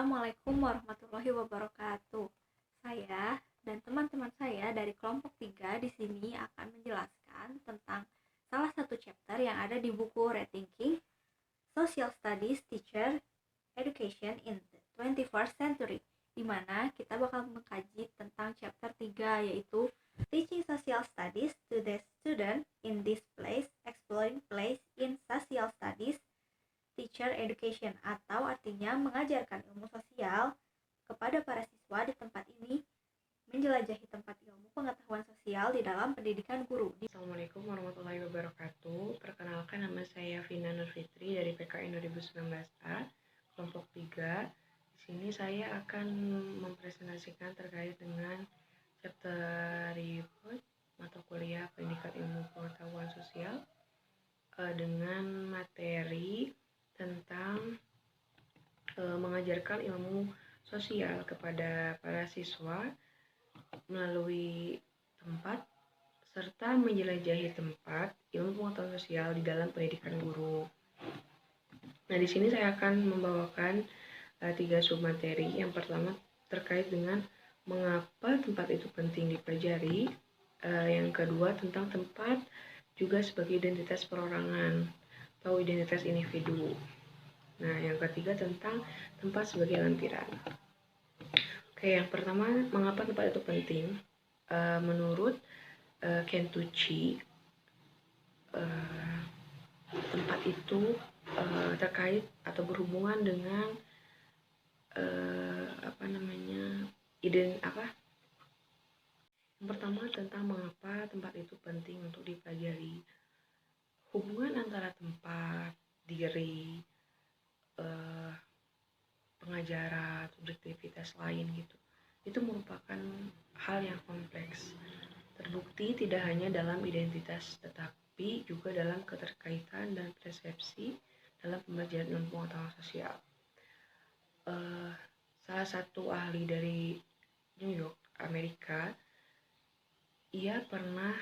Assalamualaikum warahmatullahi wabarakatuh. Saya dan teman-teman saya dari kelompok 3 di sini akan menjelaskan tentang salah satu chapter yang ada di buku Rethinking Social Studies Teacher Education in the 21st Century, di mana kita bakal mengkaji tentang chapter 3 yaitu Teaching Social Studies to the Student in this Place, Exploring Place in Social Studies Teacher Education, atau artinya mengajarkan ilmu sosial kepada para siswa di tempat ini, menjelajahi tempat ilmu pengetahuan sosial di dalam pendidikan guru. Assalamualaikum warahmatullahi wabarakatuh. Perkenalkan, nama saya Vina Nurfitri dari PKN 2019A, kelompok 3. Di sini saya akan mempresentasikan terkait dengan chapter report mata kuliah pendidikan ilmu pengetahuan sosial dengan materi tentang mengajarkan ilmu sosial kepada para siswa melalui tempat serta menjelajahi tempat ilmu pengetahuan sosial di dalam pendidikan guru. Nah, di sini saya akan membawakan 3 submateri. Yang pertama terkait dengan mengapa tempat itu penting dipelajari. Yang kedua tentang tempat juga sebagai identitas perorangan atau identitas individu. Nah, yang ketiga tentang tempat sebagai lampiran. Oke, yang pertama, mengapa tempat itu penting? Menurut Ken Tucci, tempat itu terkait atau berhubungan dengan Yang pertama tentang mengapa tempat itu penting untuk dipelajari. Hubungan antara tempat, diri, pengajaran, subjektivitas lain gitu, itu merupakan hal yang kompleks. Terbukti tidak hanya dalam identitas, tetapi juga dalam keterkaitan dan persepsi dalam pembelajaran ilmu pengetahuan sosial. Salah satu ahli dari New York, Amerika, ia pernah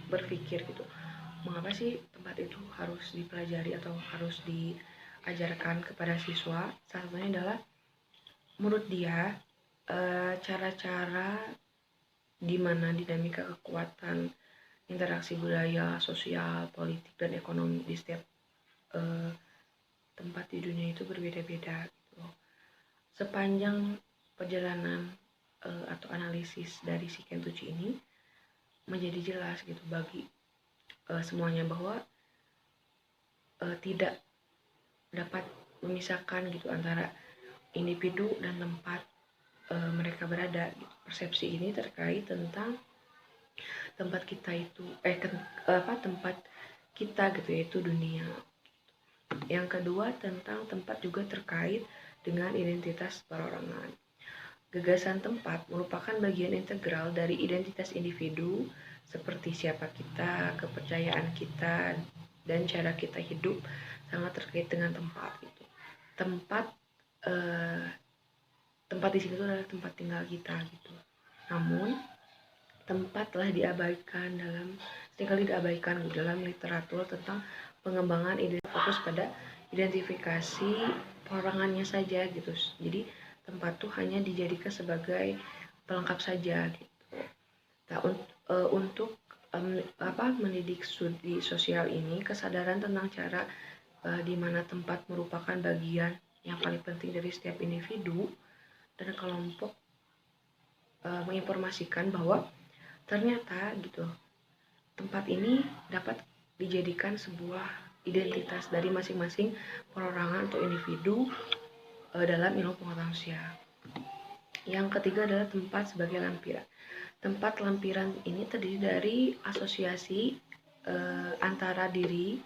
berpikir gitu, mengapa sih tempat itu harus dipelajari atau harus diajarkan kepada siswa. Salah satunya adalah menurut dia cara-cara di mana dinamika kekuatan interaksi budaya, sosial, politik, dan ekonomi di setiap tempat di dunia itu berbeda-beda gitu. Sepanjang perjalanan atau analisis dari si Ken Tucci ini menjadi jelas gitu bagi semuanya bahwa tidak dapat memisahkan gitu antara individu dan tempat mereka berada gitu. Persepsi ini terkait tentang tempat kita itu tempat kita gitu, yaitu dunia. Yang kedua tentang tempat juga terkait dengan identitas perorangan. Gagasan tempat merupakan bagian integral dari identitas individu, seperti siapa kita, kepercayaan kita, dan cara kita hidup sangat terkait dengan tempat itu. Tempat di sini itu adalah tempat tinggal kita gitu. Namun tempat telah seringkali diabaikan dalam literatur tentang pengembangan identitas, fokus pada identifikasi perorangannya saja gitu. Jadi tempat tuh hanya dijadikan sebagai pelengkap saja gitu. Nah, untuk mendidik studi sosial ini, kesadaran tentang cara di mana tempat merupakan bagian yang paling penting dari setiap individu dan kelompok, menginformasikan bahwa ternyata gitu tempat ini dapat dijadikan sebuah identitas dari masing-masing perorangan atau individu dalam ilmu pengetahuan sosial. Yang ketiga adalah tempat sebagai lampiran. Tempat lampiran ini terdiri dari asosiasi antara diri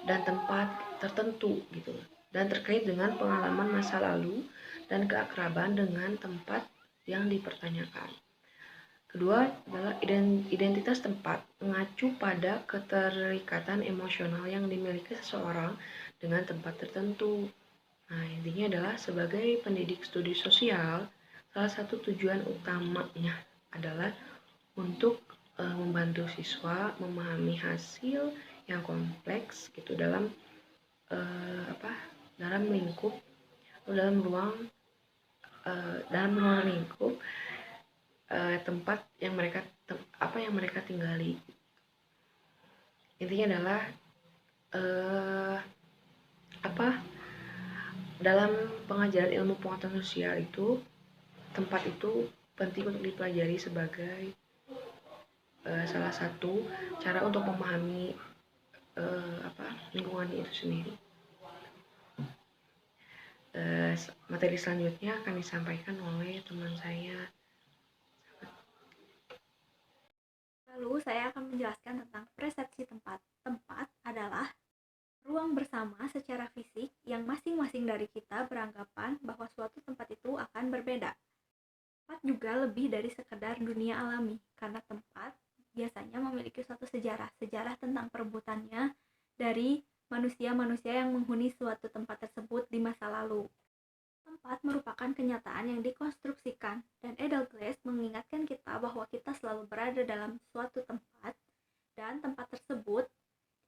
dan tempat tertentu gitu, dan terkait dengan pengalaman masa lalu dan keakraban dengan tempat yang dipertanyakan. Kedua adalah identitas tempat, mengacu pada keterikatan emosional yang dimiliki seseorang dengan tempat tertentu. Nah, intinya adalah sebagai pendidik studi sosial, salah satu tujuan utamanya adalah untuk membantu siswa memahami hasil yang kompleks konteks gitu, dalam dalam lingkup atau dalam ruang lingkup tempat yang mereka tinggali. Intinya adalah dalam pengajaran ilmu pengetahuan sosial itu, tempat itu penting untuk dipelajari sebagai salah satu cara untuk memahami lingkungannya itu sendiri. Materi selanjutnya akan disampaikan oleh teman saya. Lalu saya akan menjelaskan tentang persepsi tempat. Tempat adalah ruang bersama secara fisik yang masing-masing dari kita beranggapan bahwa suatu tempat itu akan berbeda. Tempat juga lebih dari sekedar dunia alami, karena tempat biasanya memiliki suatu sejarah tentang perebutannya dari manusia-manusia yang menghuni suatu tempat tersebut di masa lalu. Tempat merupakan kenyataan yang dikonstruksikan, dan Edelglass mengingatkan kita bahwa kita selalu berada dalam suatu tempat, dan tempat tersebut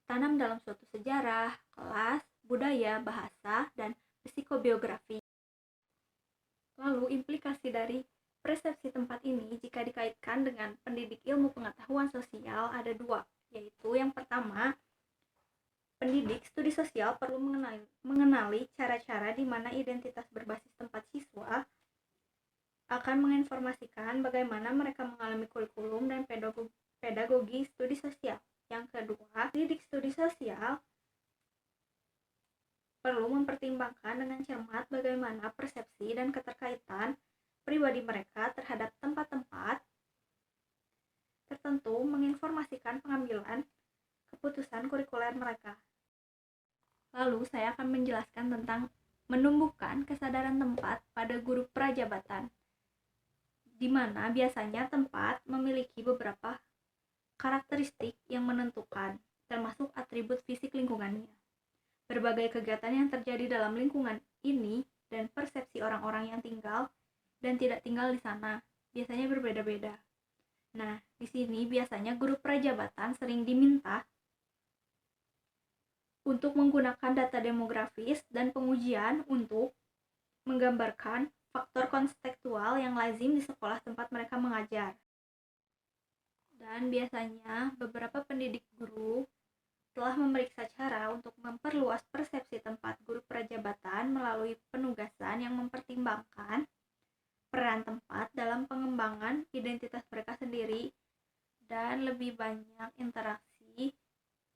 ditanam dalam suatu sejarah, kelas, budaya, bahasa, dan psikobiografi. Lalu implikasi dari persepsi tempat ini jika dikaitkan dengan pendidik ilmu pengetahuan sosial ada dua, yaitu yang pertama, pendidik studi sosial perlu mengenali cara-cara di mana identitas berbasis tempat siswa akan menginformasikan bagaimana mereka mengalami kurikulum dan pedagogi studi sosial. Yang kedua, pendidik studi sosial perlu mempertimbangkan dengan cermat bagaimana persepsi dan keterkaitan pribadi mereka terhadap tempat-tempat tertentu menginformasikan pengambilan keputusan kurikuler mereka. Lalu saya akan menjelaskan tentang menumbuhkan kesadaran tempat pada guru prajabatan, di mana biasanya tempat memiliki beberapa karakteristik yang menentukan, termasuk atribut fisik lingkungannya. Berbagai kegiatan yang terjadi dalam lingkungan ini dan persepsi orang-orang yang tinggal dan tidak tinggal di sana biasanya berbeda-beda. Nah, di sini biasanya guru prajabatan sering diminta untuk menggunakan data demografis dan pengujian untuk menggambarkan faktor kontekstual yang lazim di sekolah tempat mereka mengajar. Dan biasanya beberapa pendidik guru telah memeriksa cara untuk memperluas persepsi tempat guru prajabatan melalui penugasan yang mempertimbangkan peran tempat dalam pengembangan identitas mereka sendiri dan lebih banyak interaksi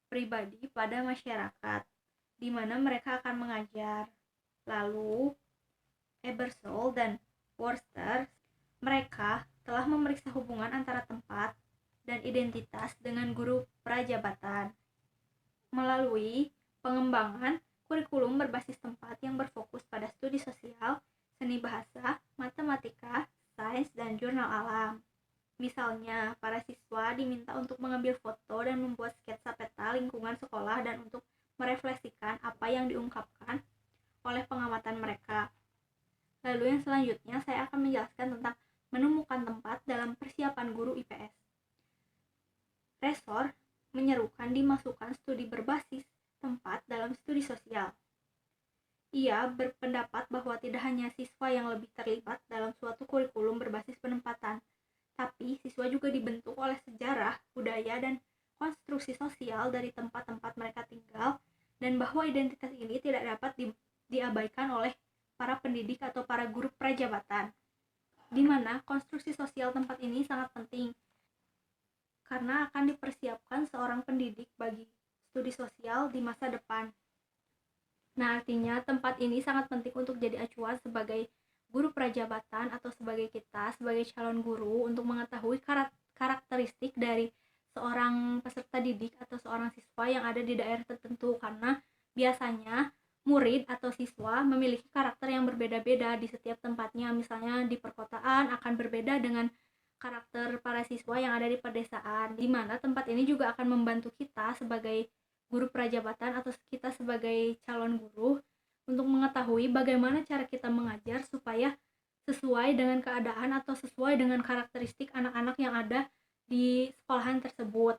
pribadi pada masyarakat, di mana mereka akan mengajar. Lalu, Ebersole dan Worcester, mereka telah memeriksa hubungan antara tempat dan identitas dengan guru prajabatan melalui pengembangan kurikulum berbasis tempat yang berfokus pada studi sosial, seni bahasa, matematika, sains, dan jurnal alam. Misalnya, para siswa diminta untuk mengambil foto dan membuat sketsa peta lingkungan sekolah dan untuk merefleksikan apa yang diungkapkan oleh pengamatan mereka. Lalu yang selanjutnya saya akan menjelaskan tentang menemukan tempat dalam persiapan guru IPS. Resor menyerukan dimasukkan studi berbasis tempat dalam studi sosial. Ia berpendapat bahwa tidak hanya siswa yang lebih terlibat dalam suatu kurikulum berbasis penempatan, tapi siswa juga dibentuk oleh sejarah, budaya, dan konstruksi sosial dari tempat-tempat mereka tinggal, dan bahwa identitas ini tidak dapat diabaikan oleh para pendidik atau para guru prajabatan, di mana konstruksi sosial tempat ini sangat penting, karena akan dipersiapkan seorang pendidik bagi studi sosial di masa depan. Nah, artinya tempat ini sangat penting untuk jadi acuan sebagai guru prajabatan atau sebagai kita, sebagai calon guru untuk mengetahui karakteristik dari seorang peserta didik atau seorang siswa yang ada di daerah tertentu, karena biasanya murid atau siswa memiliki karakter yang berbeda-beda di setiap tempatnya. Misalnya di perkotaan akan berbeda dengan karakter para siswa yang ada di pedesaan, di mana tempat ini juga akan membantu kita sebagai guru prajabatan atau kita sebagai calon guru untuk mengetahui bagaimana cara kita mengajar supaya sesuai dengan keadaan atau sesuai dengan karakteristik anak-anak yang ada di sekolahan tersebut.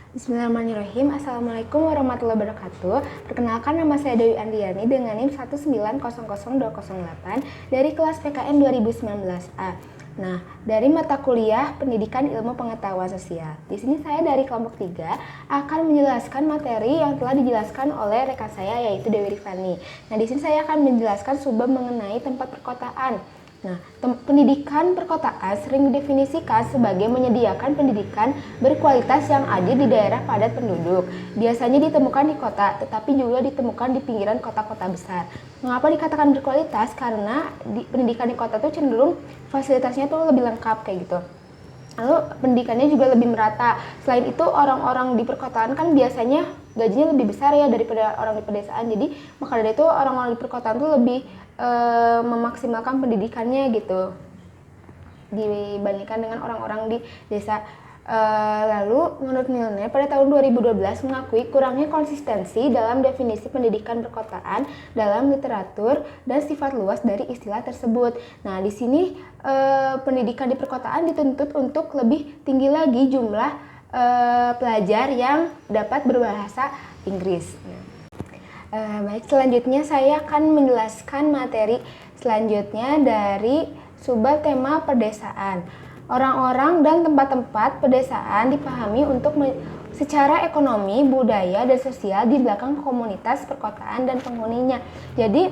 Bismillahirrahmanirrahim. Assalamualaikum warahmatullahi wabarakatuh. Perkenalkan, nama saya Dewi Andiani dengan NIM 1900208 dari kelas PKN 2019A. Nah, dari mata kuliah Pendidikan Ilmu Pengetahuan Sosial. Di sini saya dari kelompok 3 akan menjelaskan materi yang telah dijelaskan oleh rekan saya, yaitu Dewi Rifani. Nah, di sini saya akan menjelaskan subbab mengenai tempat perkotaan. Nah, pendidikan perkotaan sering didefinisikan sebagai menyediakan pendidikan berkualitas yang adil di daerah padat penduduk. Biasanya ditemukan di kota, tetapi juga ditemukan di pinggiran kota-kota besar. Mengapa dikatakan berkualitas? Karena pendidikan di kota itu cenderung fasilitasnya tuh lebih lengkap kayak gitu. Lalu pendidikannya juga lebih merata. Selain itu, orang-orang di perkotaan kan biasanya gajinya lebih besar ya daripada orang di pedesaan. Jadi maka dari itu orang-orang di perkotaan tuh lebih memaksimalkan pendidikannya gitu dibandingkan dengan orang-orang di desa. Lalu menurut Milner pada tahun 2012 mengakui kurangnya konsistensi dalam definisi pendidikan perkotaan dalam literatur dan sifat luas dari istilah tersebut. Nah, di sini pendidikan di perkotaan dituntut untuk lebih tinggi lagi jumlah pelajar yang dapat berbahasa Inggris. Baik, selanjutnya saya akan menjelaskan materi selanjutnya dari subbab tema pedesaan. Orang-orang dan tempat-tempat pedesaan dipahami untuk secara ekonomi, budaya, dan sosial di belakang komunitas perkotaan dan penghuninya. Jadi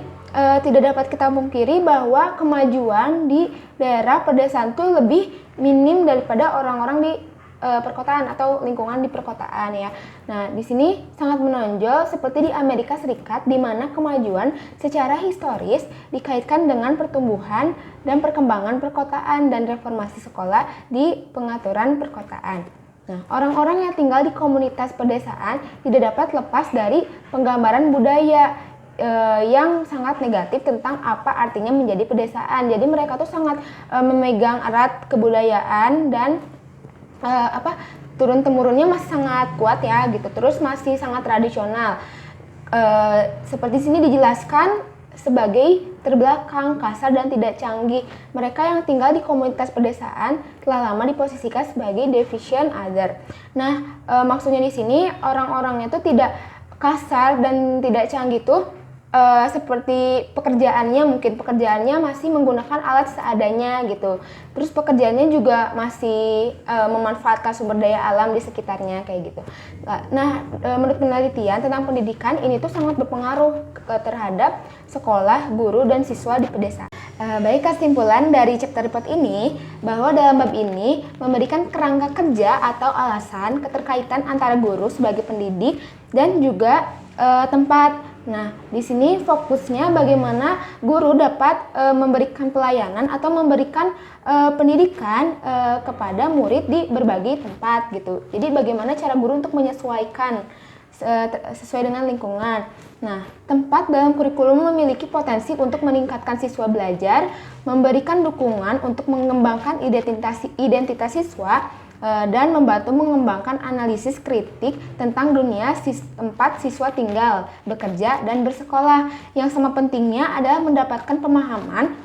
tidak dapat kita pungkiri bahwa kemajuan di daerah pedesaan itu lebih minim daripada orang-orang di perkotaan atau lingkungan di perkotaan ya. Nah, di sini sangat menonjol seperti di Amerika Serikat, di mana kemajuan secara historis dikaitkan dengan pertumbuhan dan perkembangan perkotaan dan reformasi sekolah di pengaturan perkotaan. Nah, orang-orang yang tinggal di komunitas pedesaan tidak dapat lepas dari penggambaran budaya yang sangat negatif tentang apa artinya menjadi pedesaan. Jadi mereka tuh sangat memegang erat kebudayaan dan turun temurunnya masih sangat kuat ya gitu, terus masih sangat tradisional. Seperti sini dijelaskan sebagai terbelakang, kasar, dan tidak canggih. Mereka yang tinggal di komunitas pedesaan telah lama diposisikan sebagai deficient other. Nah, maksudnya di sini orang-orangnya tuh tidak kasar dan tidak canggih tuh seperti pekerjaannya masih menggunakan alat seadanya gitu. Terus pekerjaannya juga masih memanfaatkan sumber daya alam di sekitarnya kayak gitu. Nah, menurut penelitian tentang pendidikan ini tuh sangat berpengaruh terhadap sekolah, guru, dan siswa di pedesaan. Baik, kesimpulan dari chapter report ini bahwa dalam bab ini memberikan kerangka kerja atau alasan keterkaitan antara guru sebagai pendidik dan juga tempat. Nah, di sini fokusnya bagaimana guru dapat memberikan pelayanan atau memberikan pendidikan kepada murid di berbagai tempat gitu. Jadi bagaimana cara guru untuk menyesuaikan sesuai dengan lingkungan. Nah, tempat dalam kurikulum memiliki potensi untuk meningkatkan siswa belajar, memberikan dukungan untuk mengembangkan identitas siswa, dan membantu mengembangkan analisis kritik tentang dunia tempat siswa tinggal, bekerja, dan bersekolah. Yang sama pentingnya adalah mendapatkan pemahaman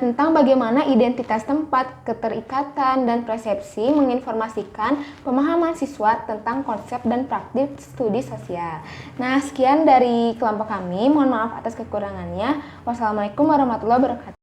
tentang bagaimana identitas tempat, keterikatan, dan persepsi menginformasikan pemahaman siswa tentang konsep dan praktik studi sosial. Nah, sekian dari kelompok kami. Mohon maaf atas kekurangannya. Wassalamualaikum warahmatullahi wabarakatuh.